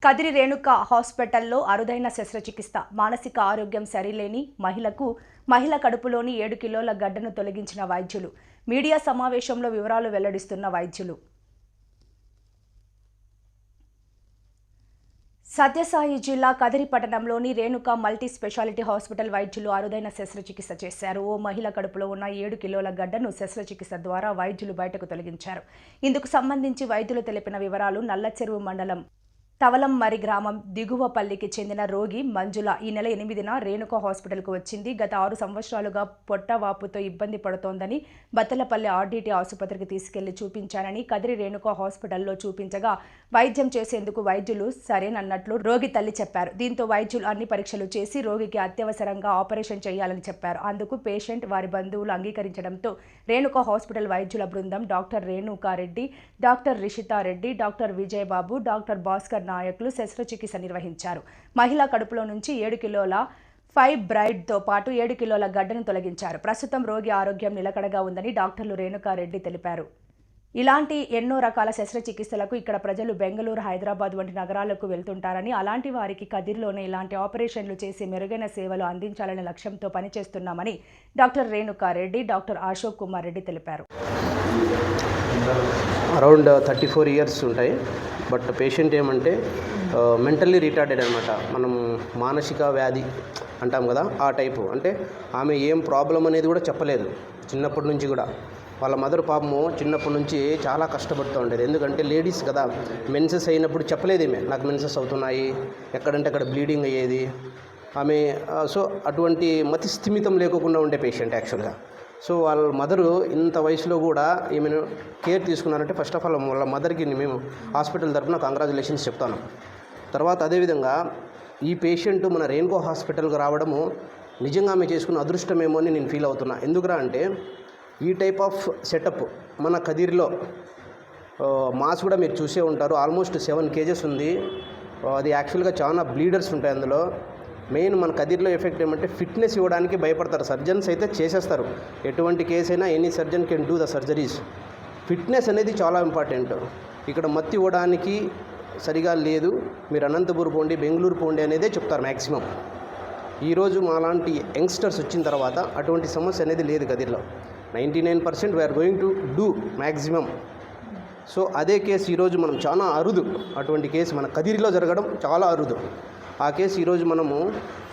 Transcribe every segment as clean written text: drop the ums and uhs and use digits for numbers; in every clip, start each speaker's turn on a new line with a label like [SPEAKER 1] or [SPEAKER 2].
[SPEAKER 1] కదిరి రేణుక హాస్పిటల్లో అరుదైన శస్త్రచికిత్స. మానసిక ఆరోగ్యం సరిలేని మహిళ కడుపులోని 7 కిలోల గడ్డను తొలగించిన వైద్యులు. మీడియా సమావేశంలో వివరాలు వెల్లడిస్తున్న వైద్యులు. సత్యసాయి జిల్లా కదిరి పట్టణంలోని రేణుక మల్టీ స్పెషాలిటీ హాస్పిటల్ వైద్యులు అరుదైన శస్త్రచికిత్స చేశారు. ఓ మహిళ కడుపులో ఉన్న 7 కిలోల గడ్డను శస్త్రచికిత్స ద్వారా వైద్యులు బయటకు తొలగించారు. ఇందుకు సంబంధించి వైద్యులు తెలిపిన వివరాలు. నల్లచెరువు మండలం తవలంమరి గ్రామం దిగువపల్లికి చెందిన రోగి మంజుల ఈ నెల 8న రేణుక హాస్పిటల్కు వచ్చింది. గత 6 సంవత్సరాలుగా పొట్టవాపుతో ఇబ్బంది పడుతోందని బత్తలపల్లి ఆర్డీటీ ఆసుపత్రికి తీసుకెళ్లి చూపించానని, కదిరి రేణుక హాస్పిటల్లో చూపించగా వైద్యం చేసేందుకు వైద్యులు సరేనన్నట్లు రోగి తల్లి చెప్పారు. దీంతో వైద్యులు అన్ని పరీక్షలు చేసి రోగికి అత్యవసరంగా ఆపరేషన్ చేయాలని చెప్పారు. అందుకు పేషెంట్ వారి బంధువులు అంగీకరించడంతో రేణుక హాస్పిటల్ వైద్యుల బృందం doctor Renuka Reddy, doctor Rishitha Reddy, doctor Vijaya Babu, doctor Bhaskar నాయకులు శస్త్రచికిత్స నిర్వహించారు. మహిళా కడుపులో నుంచి 7 కిలోల ఫైబ్రాయిడ్తో పాటు 7 కిలోల గడ్డను తొలగించారు. ప్రస్తుతం రోగి ఆరోగ్యం నిలకడగా ఉందని డాక్టర్లు రేణుకారెడ్డి తెలిపారు. ఇలాంటి ఎన్నో రకాల శస్త్రచికిత్సలకు ఇక్కడ ప్రజలు బెంగళూరు, హైదరాబాద్ వంటి నగరాలకు వెళ్తుంటారని, అలాంటి వారికి కదిరిలోనే ఇలాంటి ఆపరేషన్లు చేసి మెరుగైన సేవలు అందించాలనే లక్ష్యంతో పనిచేస్తున్నామని డాక్టర్ రేణుకారెడ్డి, డాక్టర్ అశోక్ కుమార్ రెడ్డి తెలిపారు.
[SPEAKER 2] అరౌండ్ 34 ఇయర్స్ ఉంటాయి. బట్ పేషెంట్ ఏమంటే మెంటల్లీ రిటార్డెడ్ అనమాట. మనం మానసిక వ్యాధి అంటాం కదా, ఆ టైపు. అంటే ఆమె ఏం ప్రాబ్లం అనేది కూడా చెప్పలేదు చిన్నప్పటి నుంచి కూడా. వాళ్ళ మదర్ పాపము చిన్నప్పటి నుంచి చాలా కష్టపడుతూ ఉండేది. ఎందుకంటే లేడీస్ కదా, మెన్సెస్ అయినప్పుడు చెప్పలేదు ఈమె నాకు మెన్సెస్ అవుతున్నాయి, ఎక్కడంటే అక్కడ బ్లీడింగ్ అయ్యేది ఆమె. సో అటువంటి మతి స్థిమితం లేకుండా ఉండే పేషెంట్ యాక్చువల్గా. సో వాళ్ళ మదరు ఇంత వయసులో కూడా ఈమెను కేర్ తీసుకున్నారంటే ఫస్ట్ ఆఫ్ ఆల్ వాళ్ళ మదర్కి మేము హాస్పిటల్ తరఫున కంగ్రాచులేషన్స్ చెప్తాను. తర్వాత అదేవిధంగా ఈ పేషెంట్ మన రేణుక హాస్పిటల్కి రావడము నిజంగా ఆమె చేసుకున్న అదృష్టమేమో అని నేను ఫీల్ అవుతున్నా. ఎందుకురా అంటే ఈ టైప్ ఆఫ్ సెటప్ మన కదిరిలో మాస్ కూడా మీరు చూసే ఉంటారు. ఆల్మోస్ట్ 7 kgs ఉంది. అది యాక్చువల్గా చాలా బ్లీడర్స్ ఉంటాయి అందులో. మెయిన్ మన కదిరిలో ఎఫెక్ట్ ఏమంటే ఫిట్నెస్ ఇవ్వడానికి భయపడతారు. సర్జన్స్ అయితే చేసేస్తారు, ఎటువంటి కేసు అయినా any surgeon can do the surgeries. Fitness అనేది చాలా ఇంపార్టెంట్. ఇక్కడ మత్తి ఇవ్వడానికి సరిగా లేదు, మీరు అనంతపూర్ పోండి, బెంగళూరు పోండి అనేదే చెప్తారు మ్యాక్సిమం. ఈరోజు మాలాంటి యంగ్స్టర్స్ వచ్చిన తర్వాత అటువంటి సమస్య అనేది లేదు కదిరిలో. 99% we're going to do maximum. So అదే కేసు ఈరోజు మనం చాలా అరుదు, అటువంటి కేసు మన కదిరిలో జరగడం చాలా అరుదు. ఆ కేసు ఈరోజు మనము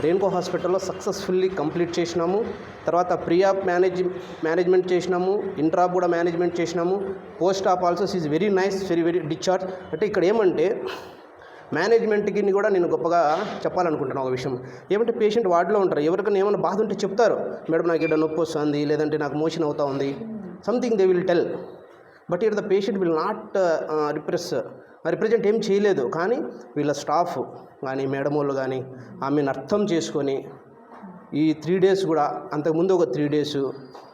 [SPEAKER 2] రేణుక హాస్పిటల్లో సక్సెస్ఫుల్లీ కంప్లీట్ చేసినాము. తర్వాత ప్రీ ఆప్ మేనేజ్మెంట్ చేసినాము, ఇంట్రాప్ కూడా మేనేజ్మెంట్ చేసినాము. Post AAP also is very nice, very discharge. అంటే ఇక్కడ ఏమంటే మేనేజ్మెంట్కి కూడా నేను గొప్పగా చెప్పాలనుకుంటున్నాను ఒక విషయం. ఏమంటే పేషెంట్ వార్డులో ఉంటారు, ఎవరికైనా ఏమైనా బాధ ఉంటే చెప్తారు, మేడం నాకు ఇక్కడ నొప్పి వస్తుంది, లేదంటే నాకు మోషన్ అవుతా ఉంది, something they will tell. But ఇక్కడ the patient will not represent ఏం చేయలేదు. కానీ వీళ్ళ స్టాఫ్ కానీ మేడం వాళ్ళు కానీ ఆమెను అర్థం చేసుకొని ఈ 3 days కూడా, అంతకుముందు ఒక 3 days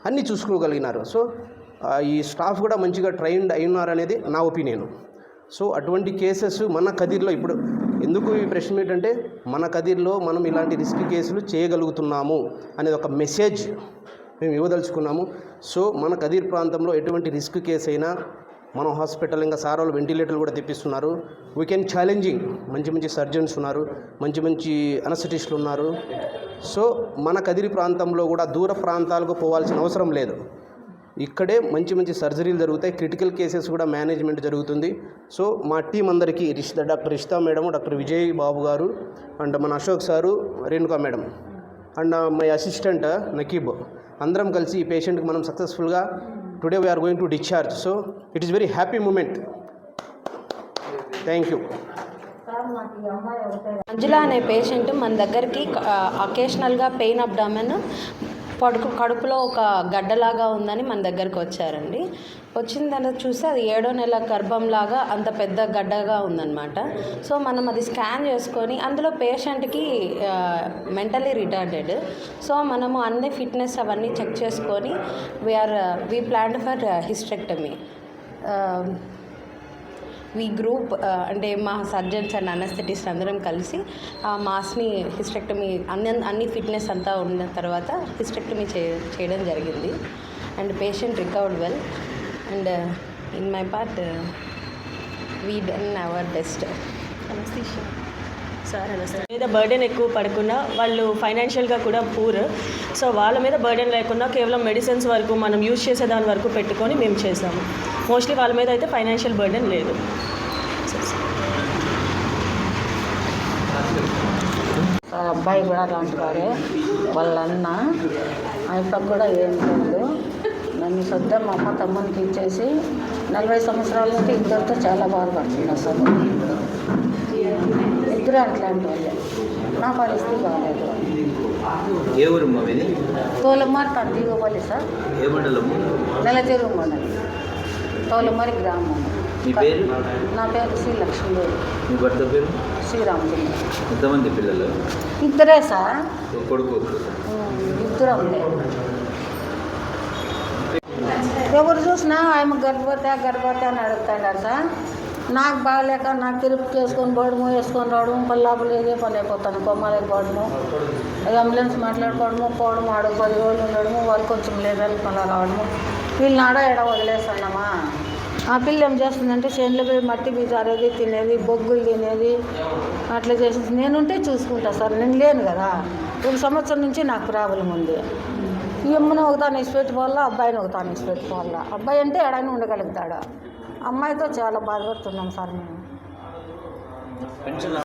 [SPEAKER 2] అన్నీ చూసుకోగలిగినారు. సో ఈ స్టాఫ్ కూడా మంచిగా ట్రైన్డ్ అయినారనేది నా ఒపీనియన్. సో అటువంటి కేసెస్ మన కదిరిలో ఇప్పుడు ఎందుకు ఈ ప్రశ్న ఏంటంటే మన కదిరిలో మనం ఇలాంటి రిస్క్ కేసులు చేయగలుగుతున్నాము అనేది ఒక మెసేజ్ మేము ఇవ్వదలుచుకున్నాము. సో మన కదిరి ప్రాంతంలో ఎటువంటి రిస్క్ కేసు అయినా మన హాస్పిటల్, ఇంకా సార్ వాళ్ళు వెంటిలేటర్లు కూడా తెప్పిస్తున్నారు. వీ కెన్ ఛాలెంజింగ్, మంచి సర్జన్స్ ఉన్నారు, మంచి అనస్థెటిస్టులు ఉన్నారు. సో మన కదిరి ప్రాంతంలో కూడా దూర ప్రాంతాలకు పోవాల్సిన అవసరం లేదు. ఇక్కడే మంచి సర్జరీలు జరుగుతాయి. క్రిటికల్ కేసెస్ కూడా మేనేజ్మెంట్ జరుగుతుంది. సో మా టీం అందరికీ doctor Rishitha madam, doctor Vijay Babu garu, and మన Ashok sir, Renuka madam, and my assistant Nakib, అందరం కలిసి ఈ పేషెంట్కి మనం సక్సెస్ఫుల్గా today we are going to discharge. So it is very happy moment. Thank you.
[SPEAKER 3] Manjula అనే పేషెంట్ మన దగ్గరికి అకేషనల్గా పెయిన్ అబ్డామెన్, కడుపులో ఒక గడ్డలాగా ఉందని మన దగ్గరకు వచ్చారండి. వచ్చిన తర్వాత చూస్తే అది 7వ నెల గర్భంలాగా అంత పెద్ద గడ్డగా ఉందన్నమాట. సో మనం అది స్కాన్ చేసుకొని అందులో పేషెంట్కి మెంటలీ రిటార్డెడ్. సో మనము అన్ని ఫిట్నెస్ అవన్నీ చెక్ చేసుకొని we planned for hysterectomy. We group అంటే మా సర్జన్స్ అండ్ అనస్థెటిస్ట్ అందరం కలిసి ఆ మాస్ని హిస్టెక్టమీ అన్ని ఫిట్నెస్ అంతా ఉన్న తర్వాత హిస్టెక్టమీ చేయడం జరిగింది. And patient recovered well. And in my part we done our best. నమస్తే.
[SPEAKER 4] సార్ మీద బర్డెన్ ఎక్కువ పడకుండా వాళ్ళు ఫైనాన్షియల్గా కూడా పూర్, సో వాళ్ళ మీద బర్డెన్ లేకుండా కేవలం మెడిసిన్స్ వరకు మనం యూజ్ చేసే దాని వరకు పెట్టుకొని మేము చేసాము. మోస్ట్లీ వాళ్ళ మీద అయితే ఫైనాన్షియల్ బర్డెన్ లేదు.
[SPEAKER 5] అబ్బాయి కూడా అలాంటి వారే, వాళ్ళ అన్న ఆయనకు కూడా ఏం లేదు. నన్ను సొంత మా అమ్మ తమ్మునికి ఇచ్చేసి 40 సంవత్సరాల నుంచి ఇద్దరితో చాలా బాధపడుతుంది అసలు. ఇద్దరు అట్లాంటి వాళ్ళే. నా పరిస్థితి బాగాలేదు.
[SPEAKER 6] ఏ ఊరు మీది?
[SPEAKER 5] తోలమారి దిగుబడి సార్.
[SPEAKER 6] ఏ మండలము?
[SPEAKER 5] నెలచెరువు మండలం, తోలమారి గ్రామం.
[SPEAKER 6] మీ పేరు?
[SPEAKER 5] నా పేరు శ్రీ లక్ష్మీదేవి.
[SPEAKER 6] మీ భర్త పేరు?
[SPEAKER 5] శ్రీరామచంద్ర.
[SPEAKER 6] ఎంతమంది పిల్లలు?
[SPEAKER 5] ఇద్దరే సార్.
[SPEAKER 6] కొడుకు?
[SPEAKER 5] ఇద్దరు అంతే. ఎవరు చూసినా ఆమె గర్భవతి అని అడుగుతాడారు సార్. నాకు బాగాలేక నాకు తిరుపతి వేసుకొని పోవడము, వేసుకొని రావడము, పల్లాపులు ఏదే పని అయిపోతాను. కొమ్మలకి పోవడము, అంబులెన్స్ మాట్లాడుకోవడము, పోవడము, ఆడ 10 రోజులు ఉండడము, వాళ్ళు కొంచెం లేదని మళ్ళీ రావడము. వీళ్ళని ఆడ ఎడ వదిలేస్తున్నామా. ఆ పిల్ల ఏం చేస్తుందంటే చేనులో పోయి మట్టి బీజారేది, తినేది, బొగ్గులు తినేది, అట్లా చేసేది. నేనుంటే చూసుకుంటా సార్, నేను లేను కదా. 1 సంవత్సరం నుంచి నాకు ప్రాబ్లం ఉంది. ఈ అమ్మను ఒకదాన్ని ఇచ్చిపెట్టుకోవాలా, అబ్బాయిని ఒకదాన్ని ఇచ్చిపెట్టుకోవాలా. అబ్బాయి అంటే ఎడైనా ఉండగలుగుతాడు, అమ్మాయితో చాలా బాధపడుతున్నాం సార్ మేము.